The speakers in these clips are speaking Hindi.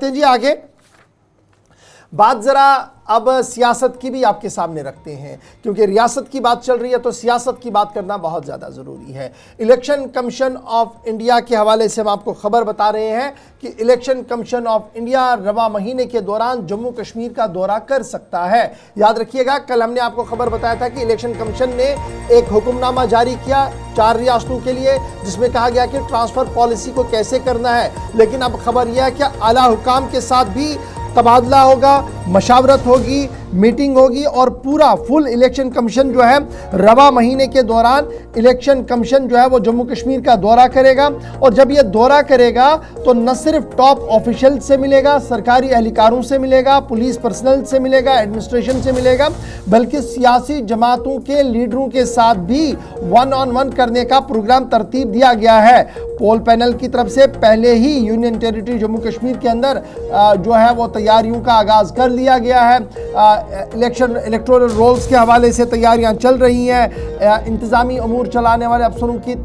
जी आगे बात जरा अब सियासत की भी आपके सामने रखते हैं, क्योंकि रियासत की बात चल रही है तो सियासत की बात करना बहुत ज़्यादा ज़रूरी है। इलेक्शन कमीशन ऑफ इंडिया के हवाले से हम आपको खबर बता रहे हैं कि इलेक्शन कमीशन ऑफ इंडिया रवा महीने के दौरान जम्मू कश्मीर का दौरा कर सकता है। याद रखिएगा, कल हमने आपको खबर बताया था कि इलेक्शन कमीशन ने एक हुक्मनामा जारी किया 4 रियासतों के लिए, जिसमें कहा गया कि ट्रांसफ़र पॉलिसी को कैसे करना है। लेकिन अब खबर यह है कि आला हुकाम के साथ भी तबादला होगा, मशावरत होगी, मीटिंग होगी और पूरा फुल इलेक्शन कमीशन जो है रवा महीने के दौरान इलेक्शन कमीशन जो है वो जम्मू कश्मीर का दौरा करेगा। और जब ये दौरा करेगा तो न सिर्फ टॉप ऑफिशियल से मिलेगा, सरकारी एहलकारों से मिलेगा, पुलिस पर्सनल से मिलेगा, एडमिनिस्ट्रेशन से मिलेगा, बल्कि सियासी जमातों के लीडरों के साथ भी 1-on-1 करने का प्रोग्राम तरतीब दिया गया है। पोल पैनल की तरफ से पहले ही यूनियन टेरिटरी जम्मू कश्मीर के अंदर जो है वो तैयारियों का आगाज़ कर लिया गया है। इलेक्टोरल रोल्स के हवाले से तैयारियां चल रही हैं। इंतज़ामी अमूर चलाने वाले अफसरों की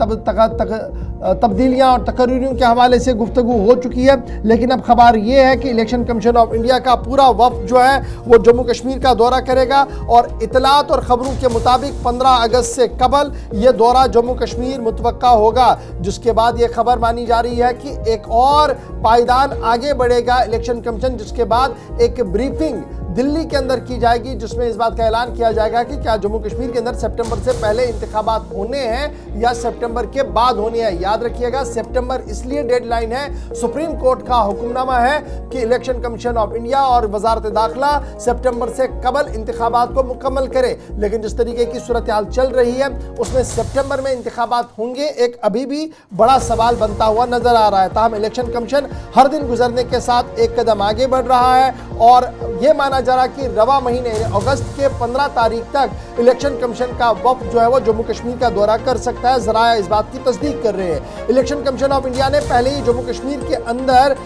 तब्दीलियां और तकरीरों के हवाले से गुफ्तगू हो चुकी है। लेकिन अब खबर ये है कि इलेक्शन कमीशन ऑफ इंडिया का पूरा वफ़द जो है वो जम्मू कश्मीर का दौरा करेगा और इतलात और ख़बरों के मुताबिक 15 अगस्त से कबल ये दौरा जम्मू कश्मीर मुतवक्का होगा, जिसके बाद ये खबर मानी जा रही है कि एक और पायदान आगे बढ़ेगा इलेक्शन कमीशन, जिसके बाद एक ब्रीफिंग दिल्ली के अंदर की जाएगी, जिसमें इस बात का ऐलान किया जाएगा कि क्या जम्मू कश्मीर के अंदर सितंबर से पहले इंतखाबात होने हैं या सितंबर के बाद होने हैं। याद रखिएगा, सितंबर इसलिए डेडलाइन है, सुप्रीम कोर्ट का हुक्मनामा है कि इलेक्शन कमीशन ऑफ इंडिया और वजारत दाखिला सितंबर से कबल इंतखाबात को मुकम्मल करे। लेकिन जिस तरीके की सूरत हाल चल रही है उसमें सितंबर में इंतखाबात होंगे एक अभी भी बड़ा सवाल बनता हुआ नजर आ रहा है। ताहम इलेक्शन कमीशन हर दिन गुजरने के साथ एक कदम आगे बढ़ रहा है और यह माना जा रहा कि रवा महीने अगस्त के 15 तारीख तक इलेक्शन कमीशन का वफ़द जो है वो जम्मू कश्मीर का दौरा कर सकता है। ज़राया इस बात की तस्दीक कर रहे हैं। इलेक्शन कमीशन ऑफ इंडिया ने पहले ही जम्मू कश्मीर के अंदर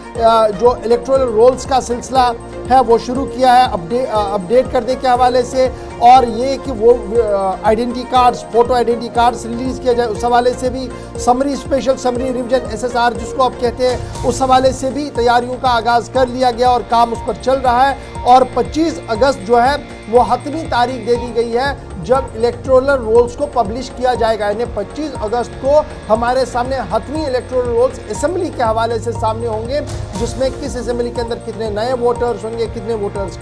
जो इलेक्टोरल रोल्स का सिलसिला है वो शुरू किया है अपडेट करने के हवाले से, और ये कि वो identity cards, photo identity cards release किया जाए, उस हवाले से भी summary, special summary revision SSR जिसको आप कहते हैं, उस हवाले से भी तैयारियों का आगाज़ कर लिया गया और काम उस पर चल रहा है। और 25 अगस्त जो है वो हतमी तारीख दे दी गई है जब इलेक्टोरल रोल्स को पब्लिश किया जाएगा। यानी 25 अगस्त को हमारे सामने हतमी इलेक्टोरल रोल्स असेंबली के हवाले से सामने होंगे, जिसमें किस असेंबली के अंदर कितने नए वोटर्स होंगे, कितने वोटर्स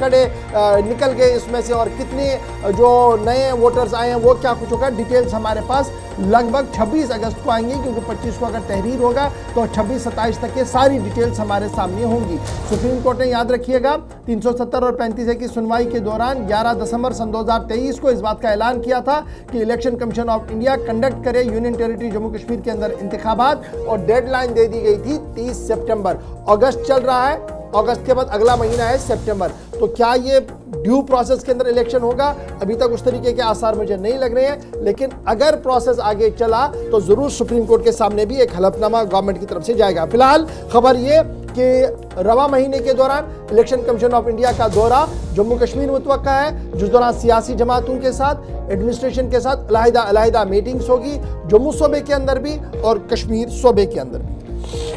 निकल गए इसमें से, और कितने जो नए वोटर्स आए हैं वो क्या कुछ होगा। डिटेल्स हमारे पास लगभग 26 अगस्त को आएंगी, क्योंकि 25 को अगर तहरीर होगा तो 26-27 तक ये सारी डिटेल्स हमारे सामने होंगी। सुप्रीम कोर्ट ने, याद रखिएगा, 370 और 35 की सुनवाई के दौरान 11 दिसंबर सन 2023 को इस बात का ऐलान किया था कि election commission of India conduct करे यूनियन टेरिटरी जम्मू कश्मीर के अंदर इंतखाबात, और डेडलाइन दे दी गई थी 30 सितंबर। अगस्त चल रहा है, अगस्त के बाद अगला महीना है सितंबर। तो क्या ये ड्यू प्रोसेस के अंदर इलेक्शन होगा? अभी तक उस तरीके के आसार मुझे नहीं लग रहे हैं, लेकिन अगर प्रोसेस आगे चला तो जरूर सुप्रीम कोर्ट के सामने भी एक हलफनामा गवर्नमेंट की तरफ से जाएगा। फिलहाल खबर ये कि रवा महीने के दौरान इलेक्शन कमीशन ऑफ इंडिया का दौरा जम्मू कश्मीर मुतवक्का है, जिस दौरान सियासी जमातों के साथ, एडमिनिस्ट्रेशन के साथ अलहदा मीटिंग्स होगी, जम्मू सूबे के अंदर भी और कश्मीर सूबे के अंदर भी।